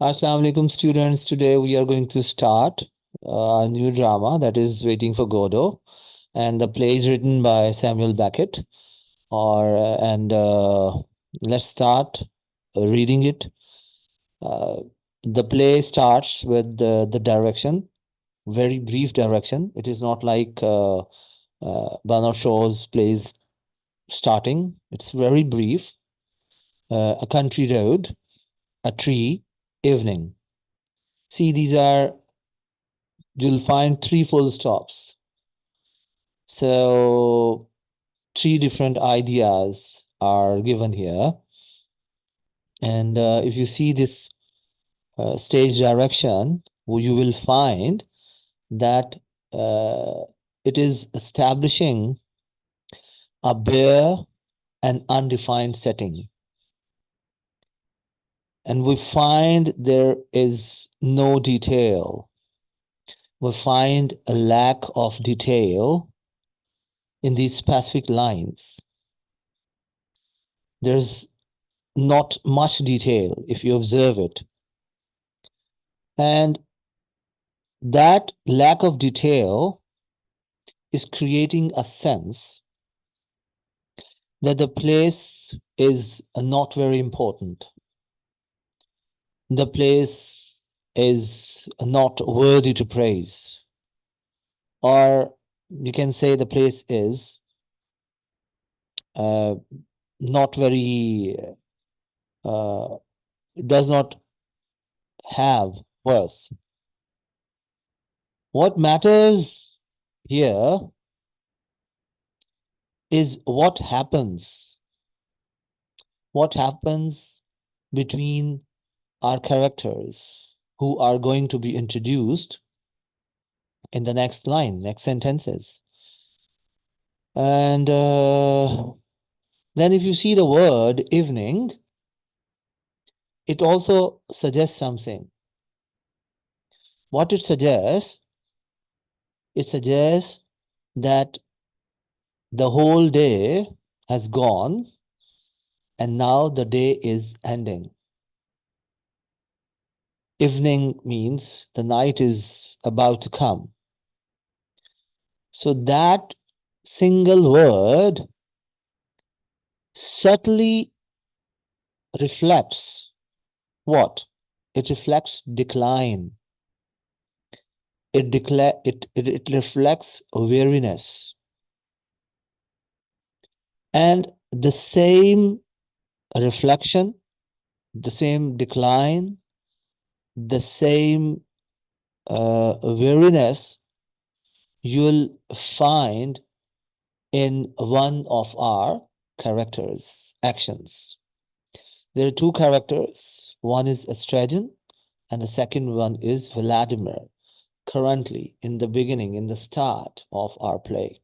Assalamu alaikum students. Today we are going to start a new drama that is Waiting for Godot, and the play is written by Samuel Beckett. Let's start reading it. Uh, the play starts with the direction, very brief direction. It is not like Bernard Shaw's plays starting. It's very brief. A country road, a tree, evening. See, you'll find three full stops. So three different ideas are given here. And if you see this stage direction, you will find that uh, it is establishing a bare and undefined setting. And we find there is no detail. We find a lack of detail in these specific lines. There's not much detail if you observe it. And that lack of detail is creating a sense that the place is not very important. The place is not worthy to praise. Or you can say the place is not very, does not have worth. What matters here is what happens between our characters who are going to be introduced in the next line, next sentences. And then if you see the word evening, it also suggests something. What it suggests that the whole day has gone and now the day is ending. Evening means the night is about to come. So that single word subtly reflects what? It reflects decline. It reflects weariness. And the same reflection, the same decline, the same weariness you'll find in one of our characters' actions. There are two characters. One is Estragon and the second one is Vladimir, currently in the beginning, in the start of our play.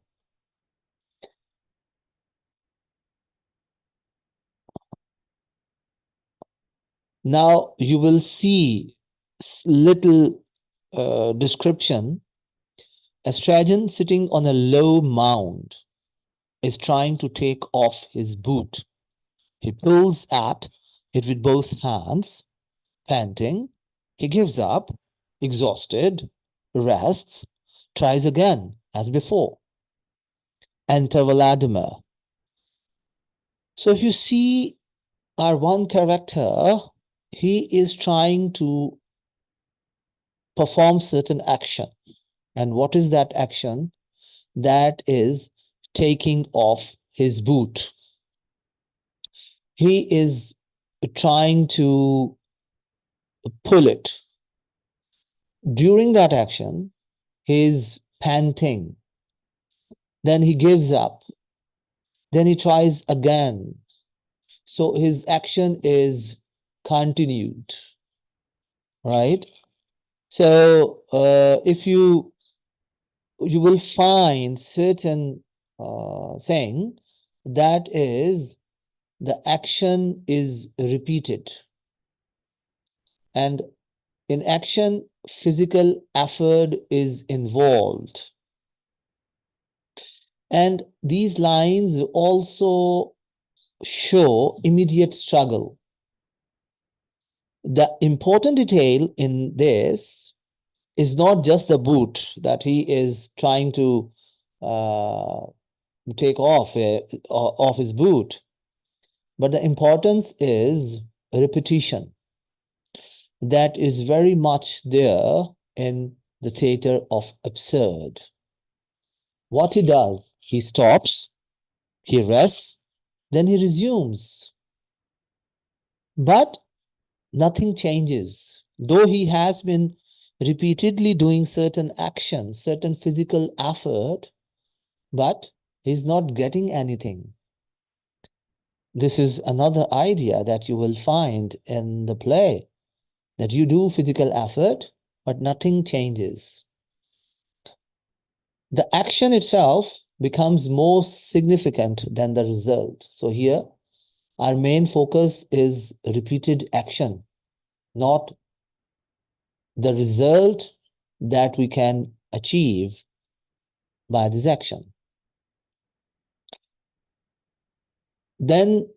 Now you will see little description. Estragon sitting on a low mound is trying to take off his boot. He pulls at it with both hands, panting. He gives up, exhausted, rests, tries again as before. Enter Vladimir. So if you see our one character, he is trying to perform certain action. And what is that action? That is taking off his boot. He is trying to pull it. During that action, he is panting. Then he gives up. Then he tries again. So his action is continued, right? So if you will find certain thing that is the action is repeated, and in action physical effort is involved, and these lines also show immediate struggle. The important detail in this is not just the boot that he is trying to take off his boot, but the importance is repetition that is very much there in the theater of absurd. What he does, he stops, he rests, then he resumes. But nothing changes. Though he has been repeatedly doing certain actions, certain physical effort, but he's not getting anything. This is another idea that you will find in the play, that you do physical effort, but nothing changes. The action itself becomes more significant than the result. So here, our main focus is repeated action, not the result that we can achieve by this action. Then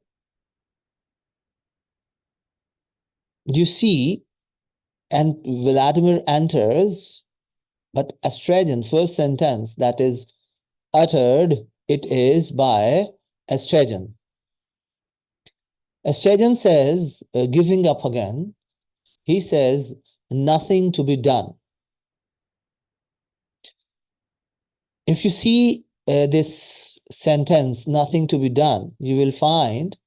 you see, and Vladimir enters, but Estragon, first sentence that is uttered, it is by Estragon. Estragon says, giving up again, he says, nothing to be done. If you see this sentence, nothing to be done, you will find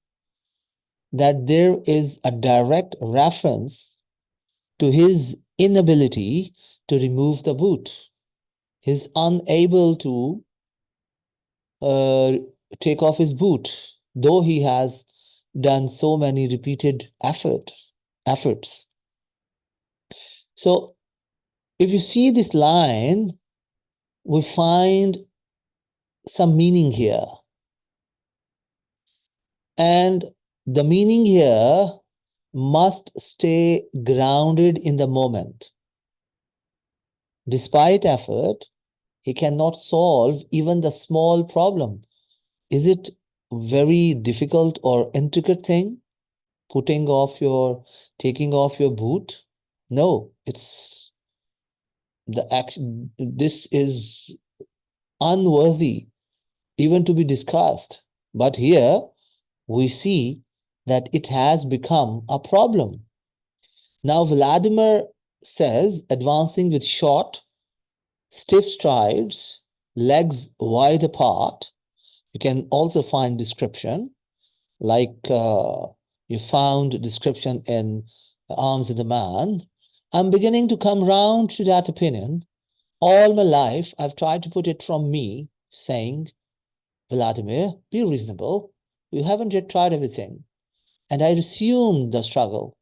that there is a direct reference to his inability to remove the boot. He's unable to take off his boot, though he has done so many repeated efforts. So if you see this line, we find some meaning here. And the meaning here must stay grounded in the moment. Despite effort, he cannot solve even the small problem. Is it very difficult or intricate thing? Taking off your boot? No, it's the action. This is unworthy even to be discussed. But here we see that it has become a problem. Now Vladimir says, advancing with short, stiff strides, legs wide apart. You can also find description, like you found description in The Arms of the Man. I'm beginning to come round to that opinion. All my life, I've tried to put it from me, saying, Vladimir, be reasonable. You haven't yet tried everything. And I resumed the struggle.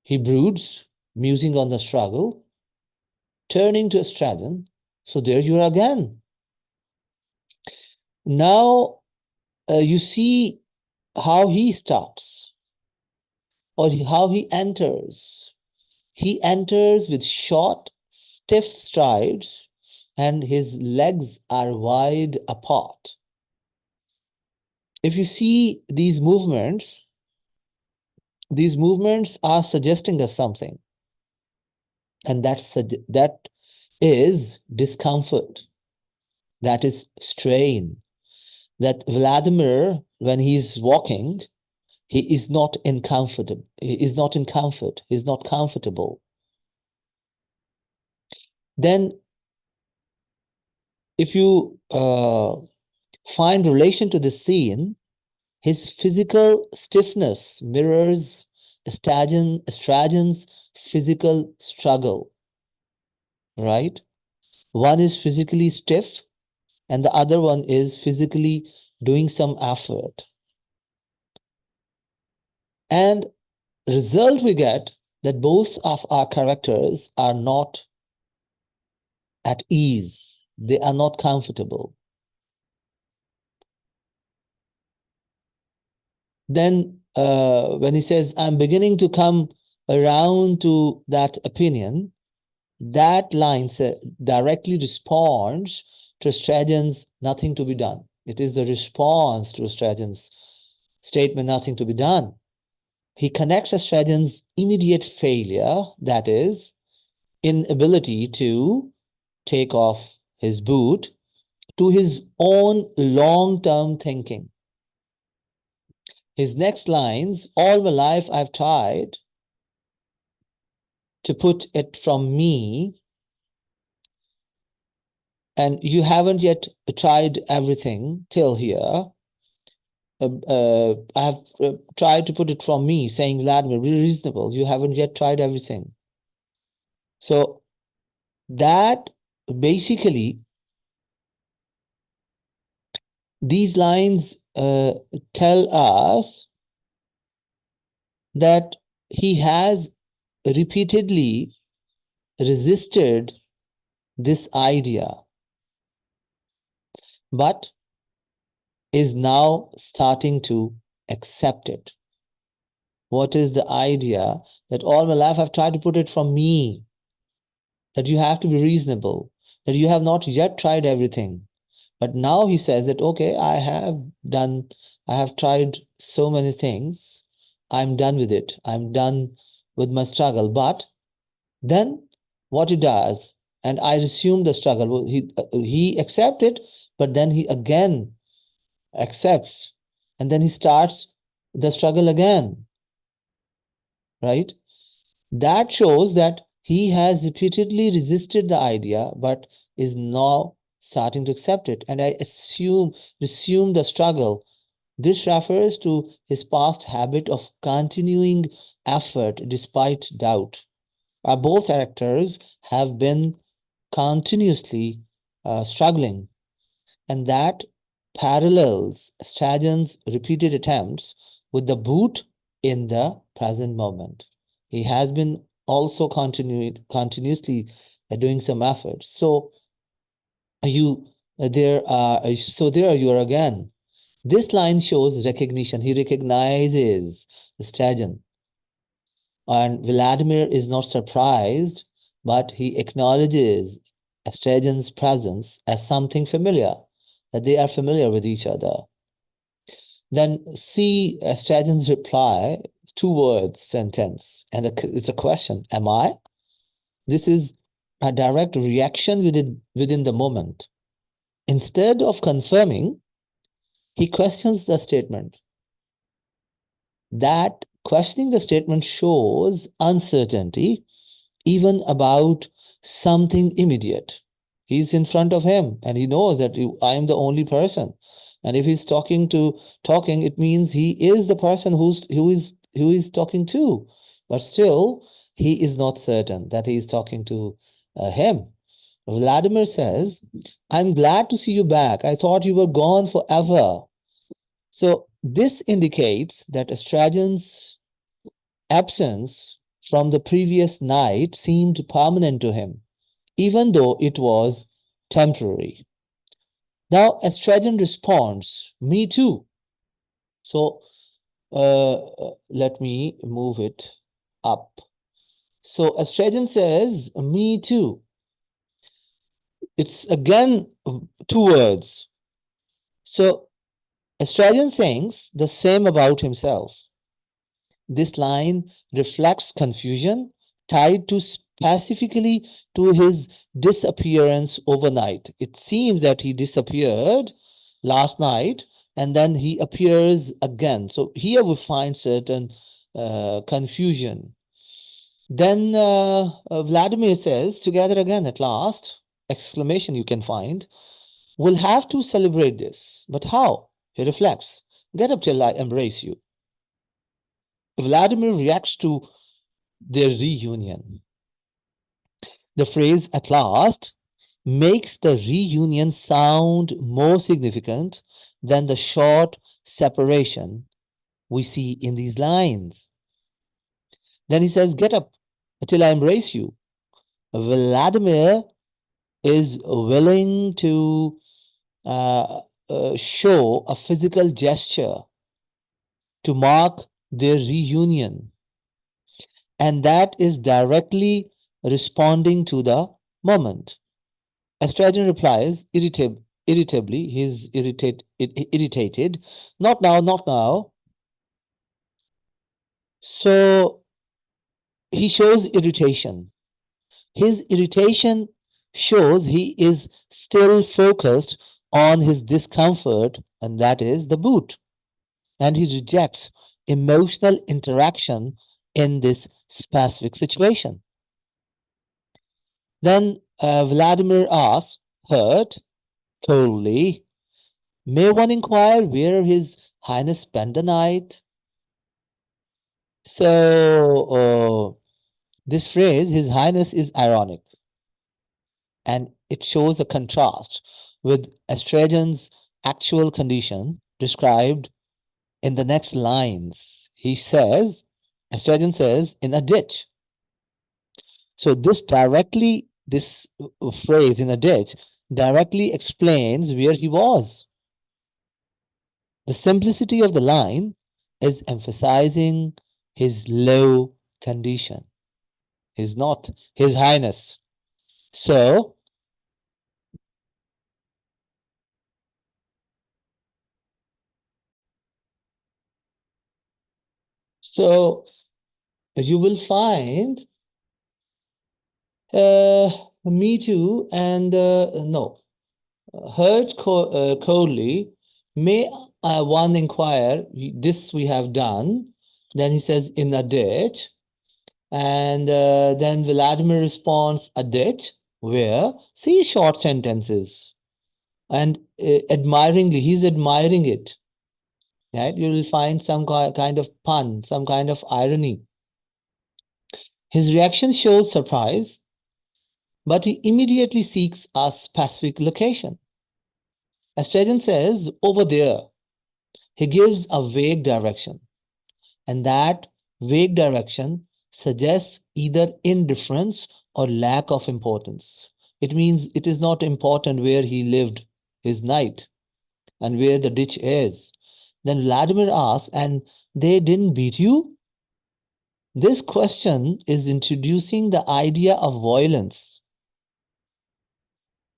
He broods, musing on the struggle, turning to Estragon. So there you are again. Now you see how he starts, or how he enters. He enters with short, stiff strides, and his legs are wide apart. If you see these movements are suggesting us something. And that is discomfort, that is strain, that Vladimir, when he's walking, he is not in comfort, he's not comfortable. Then if you find relation to the scene, his physical stiffness mirrors Estragon's physical struggle, right? One is physically stiff and the other one is physically doing some effort. And result we get that both of our characters are not at ease. They are not comfortable. Then when he says, I'm beginning to come around to that opinion, that line directly responds to Estragon's nothing to be done. It is the response to Estragon's statement, nothing to be done. He connects Estragon's immediate failure, that is, inability to take off his boot, to his own long-term thinking. His next lines, all my life I've tried to put it from me, and you haven't yet tried everything till here. I have tried to put it from me, saying, Vladimir, be reasonable. You haven't yet tried everything. So that basically, these lines tell us that he has repeatedly resisted this idea, but is now starting to accept it. What is the idea? That all my life I've tried to put it from me, that you have to be reasonable, that you have not yet tried everything. But now he says that, okay, I have tried so many things. I'm done with it. I'm done with my struggle. But then what he does, and I resume the struggle. He accepted, but then he again accepts, and then he starts the struggle again, right? That shows that he has repeatedly resisted the idea, but is now starting to accept it. And I resume the struggle. This refers to his past habit of continuing effort despite doubt. Both actors have been continuously struggling, and that parallels Estragon's repeated attempts with the boot in the present moment. He has been also continuously doing some efforts. So there you are again. This line shows recognition. He recognizes Estragon. And Vladimir is not surprised, but he acknowledges Estragon's presence as something familiar, that they are familiar with each other. Then see Estragon's reply, 2 words sentence, and it's a question, am I? This is a direct reaction within the moment. Instead of confirming, he questions the statement. That questioning the statement shows uncertainty, even about something immediate. He's in front of him and he knows that I am the only person. And if he's talking, it means he is the person who is talking to. But still, he is not certain that he is talking to him. Vladimir says, I'm glad to see you back. I thought you were gone forever. So this indicates that Estragon's absence from the previous night seemed permanent to him, even though it was temporary. Now, Estragon responds, me too. So let me move it up. So Estragon says, me too. It's again 2 words. So Estragon saying the same about himself. This line reflects confusion tied to specifically to his disappearance overnight. It seems that he disappeared last night and then he appears again. So here we find certain confusion. Then Vladimir says, together again at last, exclamation you can find, we'll have to celebrate this. But how? He reflects, get up till I embrace you. Vladimir reacts to their reunion. The phrase at last makes the reunion sound more significant than the short separation we see in these lines. Then he says, get up till I embrace you. Vladimir is willing to show a physical gesture to mark their reunion. And that is directly responding to the moment. Estragon replies irritably, he's irritated, not now, not now. So he shows irritation. His irritation shows he is still focused on his discomfort, and that is the boot. And he rejects emotional interaction in this specific situation. Then Vladimir asks, hurt, coldly, may one inquire where His Highness spent the night? So, this phrase, His Highness, is ironic, and it shows a contrast with Estragon's actual condition described in the next lines. He says, Estragon says, in a ditch. So this phrase in a ditch directly explains where he was. The simplicity of the line is emphasizing his low condition. He's not His Highness. So, so you will find uh, me too, and no, hurt coldly. May one inquire? This we have done. Then he says in a ditch, and then Vladimir responds a ditch. Where? See short sentences, and admiringly, he's admiring it. Right? You will find some kind of pun, some kind of irony. His reaction shows surprise, but he immediately seeks a specific location. Estragon says, over there. He gives a vague direction, and that vague direction suggests either indifference or lack of importance. It means it is not important where he lived his night and where the ditch is. Then Vladimir asks, and they didn't beat you? This question is introducing the idea of violence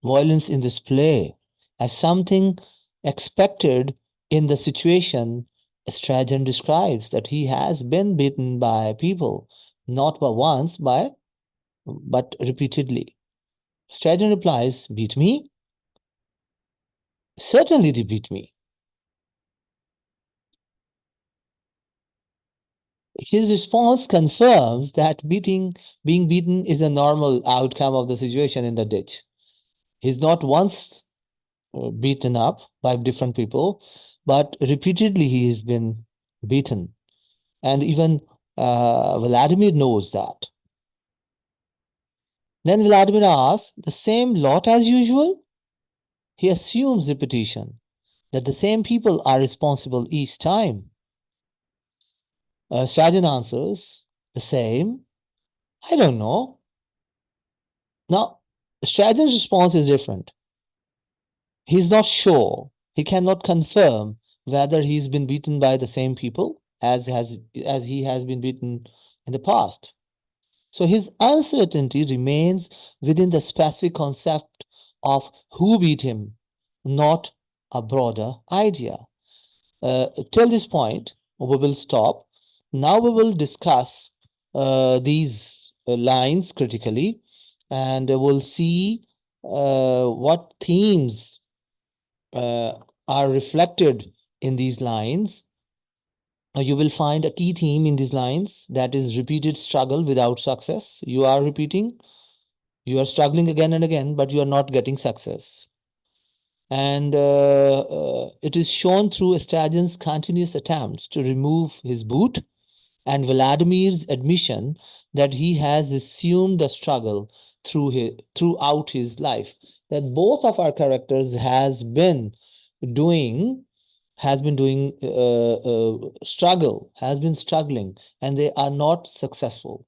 in this play, as something expected in the situation. Estragon describes that he has been beaten by people, not by once, but repeatedly. Estragon replies, beat me? Certainly they beat me. His response confirms that being beaten is a normal outcome of the situation in the ditch. He's not once beaten up by different people, but repeatedly he has been beaten. And even Vladimir knows that. Then Vladimir asks, the same lot as usual? He assumes repetition, that the same people are responsible each time. Strajan answers, the same? I don't know. Now, Strajan's response is different. He's not sure. He cannot confirm whether he's been beaten by the same people as he has been beaten in the past. So his uncertainty remains within the specific concept of who beat him, not a broader idea. Till this point, we will stop. Now we will discuss these lines critically, and we'll see what themes are reflected in these lines. You will find a key theme in these lines, that is repeated struggle without success. You are repeating, you are struggling again and again, but you are not getting success. And it is shown through Estragon's continuous attempts to remove his boot and Vladimir's admission that he has assumed the struggle throughout his life. That both of our characters doing has been doing has been struggling, and they are not successful.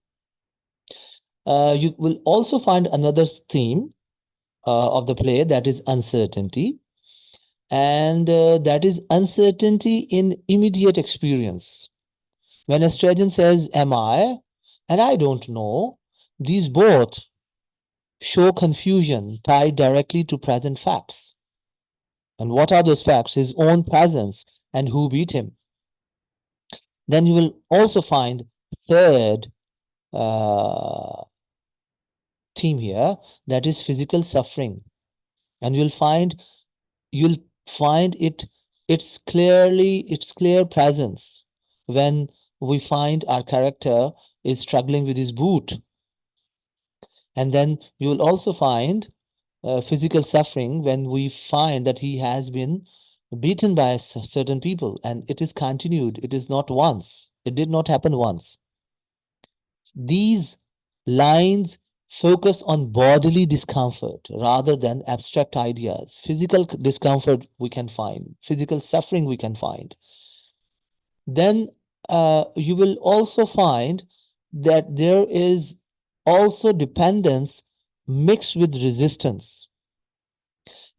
You will also find another theme of the play, that is uncertainty, and that is uncertainty in immediate experience. When Estragon says, am I? And I don't know, these both show confusion tied directly to present facts. And what are those facts? His own presence and who beat him. Then you will also find third uh, theme here, that is physical suffering. And you'll find its clear presence when we find our character is struggling with his boot. And then you will also find physical suffering when we find that he has been beaten by certain people, and it is continued. It is not once. It did not happen once. These lines focus on bodily discomfort rather than abstract ideas. Physical discomfort we can find, physical suffering we can find. Then you will also find that there is also dependence mixed with resistance.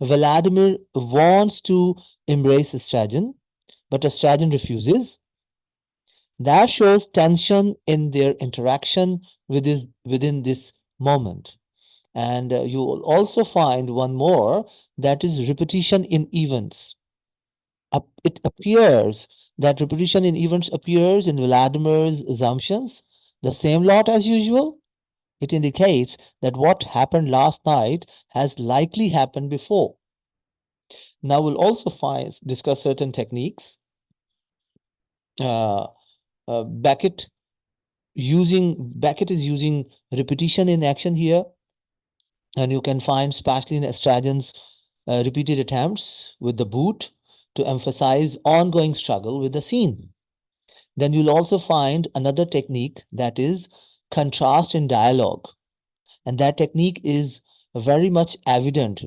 Vladimir wants to embrace Estragon, but Estragon refuses. That shows tension in their interaction within this moment. And you will also find one more, that is repetition in events. It appears that repetition in events appears in Vladimir's assumptions, the same lot as usual. It indicates that what happened last night has likely happened before. Now we'll also discuss certain techniques. Uh, Beckett is using repetition in action here, and you can find, especially in Estragon's repeated attempts with the boot, to emphasize ongoing struggle with the scene. Then you'll also find another technique, that is contrast in dialogue. And that technique is very much evident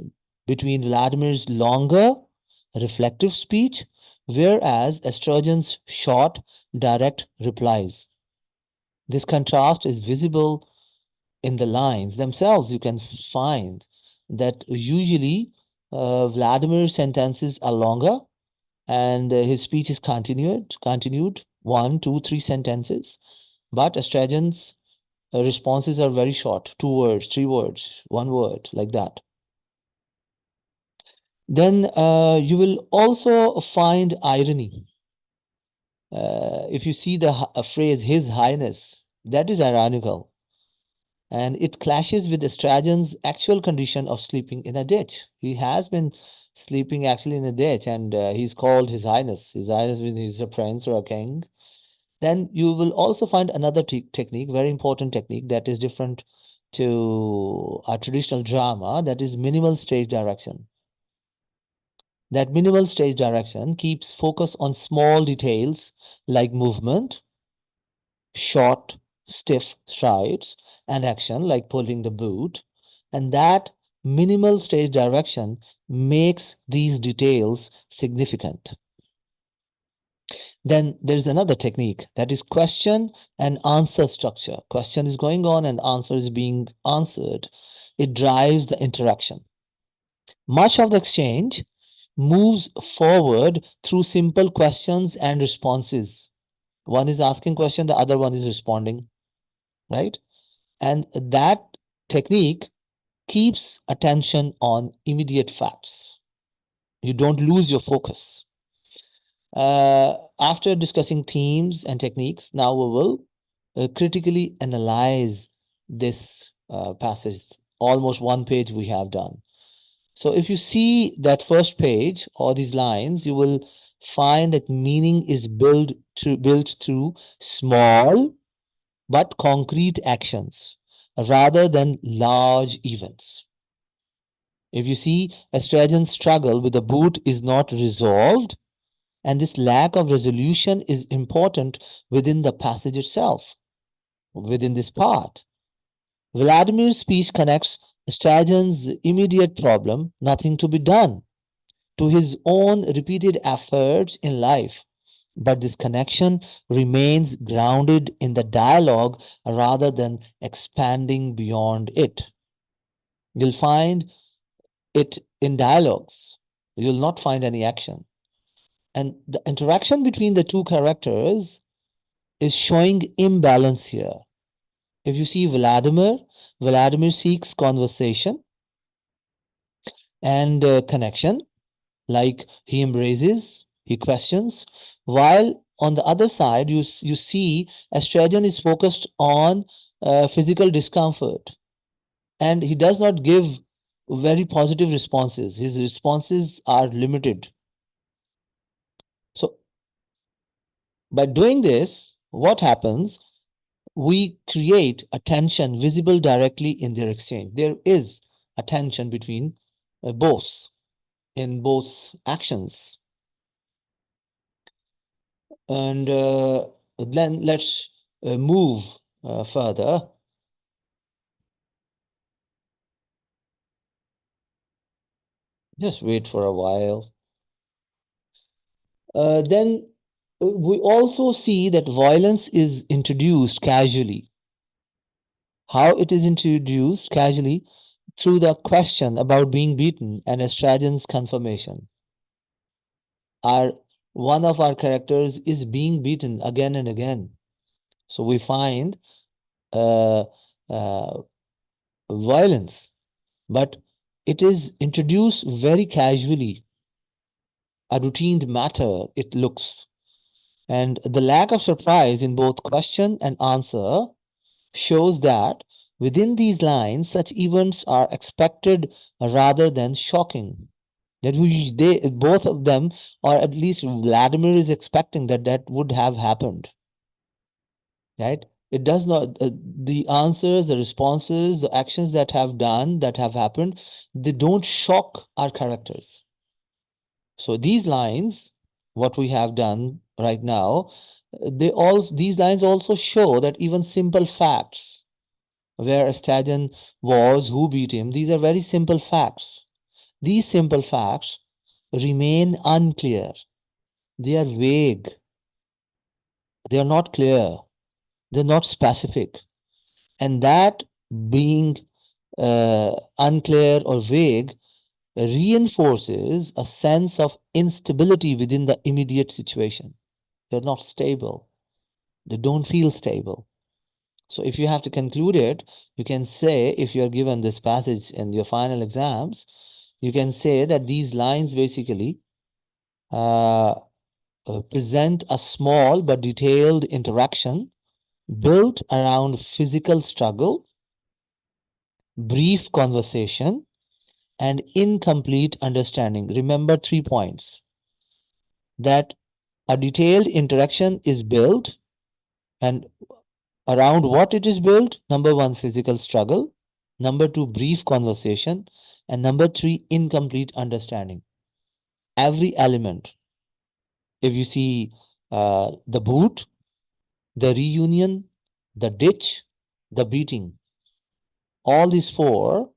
between Vladimir's longer, reflective speech, whereas Estragon's short, direct replies. This contrast is visible in the lines themselves. You can find that usually Vladimir's sentences are longer and his speech is continued, 1, 2, 3 sentences. But Estragon's responses are very short, 2 words, 3 words, 1 word, like that. Then you will also find irony. If you see the phrase "His Highness," that is ironical, and it clashes with Estragon's actual condition of sleeping in a ditch. He has been sleeping actually in a ditch, and he's called His Highness. His Highness means he's a prince or a king. Then you will also find another technique, very important technique, that is different to a traditional drama, that is minimal stage direction. That minimal stage direction keeps focus on small details like movement, short, stiff strides, and action like pulling the boot. And that minimal stage direction makes these details significant. Then there's another technique, that is question and answer structure. Question is going on and answer is being answered. It drives the interaction. Much of the exchange moves forward through simple questions and responses. One is asking question, the other one is responding, right? And that technique keeps attention on immediate facts. You don't lose your focus. After discussing themes and techniques, now we will critically analyze this passage. Almost 1 page we have done. So if you see that first page or these lines, you will find that meaning is built through small but concrete actions rather than large events. If you see, Estragon's struggle with the boot is not resolved, and this lack of resolution is important within the passage itself, within this part. Vladimir's speech connects Estragon's immediate problem, nothing to be done, to his own repeated efforts in life. But this connection remains grounded in the dialogue rather than expanding beyond it. You'll find it in dialogues. You'll not find any action. And the interaction between the two characters is showing imbalance here. If you see Vladimir seeks conversation and connection, like he embraces, he questions, while on the other side, you see Estragon is focused on physical discomfort, and he does not give very positive responses. His responses are limited. So by doing this, what happens? We create a tension visible directly in their exchange. There is a tension between both in both actions. And then let's move further. Just wait for a while. Then we also see that violence is introduced casually. How it is introduced casually? Through the question about being beaten and Estragon's confirmation. One of our characters is being beaten again and again. So we find uh, uh, violence, but it is introduced very casually, a routine matter it looks. And the lack of surprise in both question and answer shows that within these lines, such events are expected rather than shocking. That they both of them, or at least Vladimir is expecting that that would have happened, right? It does not. The answers, the responses, the actions that have done, that have happened, they don't shock our characters. So these lines, what we have done right now, these lines also show that even simple facts, where Estragon was, who beat him, these are very simple facts. These simple facts remain unclear. They are vague. They are not clear. They're not specific. And that being unclear or vague reinforces a sense of instability within the immediate situation. They're not stable. They don't feel stable. So if you have to conclude it, you can say, if you're given this passage in your final exams, you can say that these lines basically present a small but detailed interaction built around physical struggle, brief conversation, and incomplete understanding. Remember 3 points: that a detailed interaction is built, and around what it is built: number one, physical struggle; number two, brief conversation; and number three, incomplete understanding. Every element, if you see the boot, the reunion, the ditch, the beating, all these four,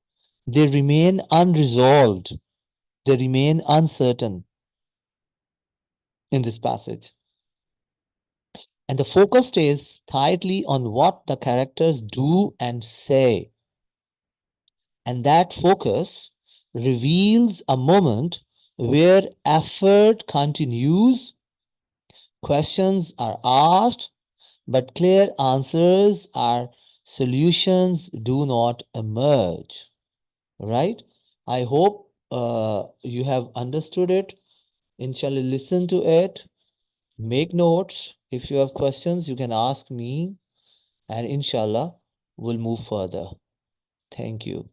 they remain unresolved, they remain uncertain in this passage. And the focus stays tightly on what the characters do and say. And that focus reveals a moment where effort continues, questions are asked, but clear answers or solutions do not emerge. Right? I hope you have understood it. Inshallah, listen to it, make notes. If you have questions, you can ask me, and inshallah, we'll move further. Thank you.